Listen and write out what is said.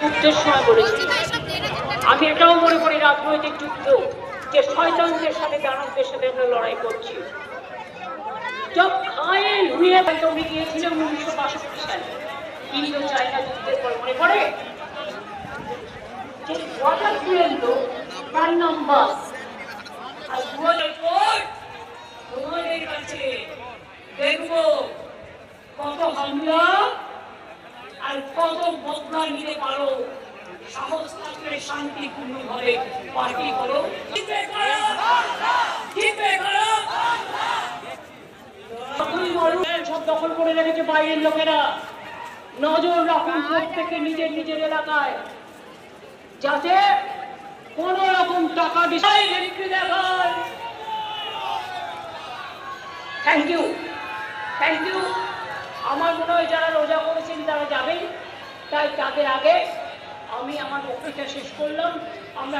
যুদ্ধের সময় বলেছি, আমি এটাও মনে করি রাজনৈতিক যুদ্ধ যে শয়তানদের সাথে দানবদের সাথে আমরা লড়াই করছি। জব ঘায়েল হুয়ে উনি গিয়েছিলেন 1962 সালে ইন্দো চায়না যুদ্ধের পর, মনে পড়ে যে ওয়াটার ফুয়েল তার নাম্বার আর তোমাদের কাছে দেখবো কত হামলা আর কত বদলা নিতে পারো। সাহস থাকলে শান্তিপূর্ণ ভাবে পার্টি করো, সব দখল করে রেখেছে বাইরের লোকেরা। নজর রাখুন প্রত্যেকে নিজের নিজের এলাকায়, যাতে কোন রকম টাকা বিষয় দেখায়। Thank you, thank you. আমার মনে হয় যারা রোজা করেছেন তারা যাবেন, তাই তাদের আগে আমি আমার বক্তৃতা শেষ করলাম। আমরা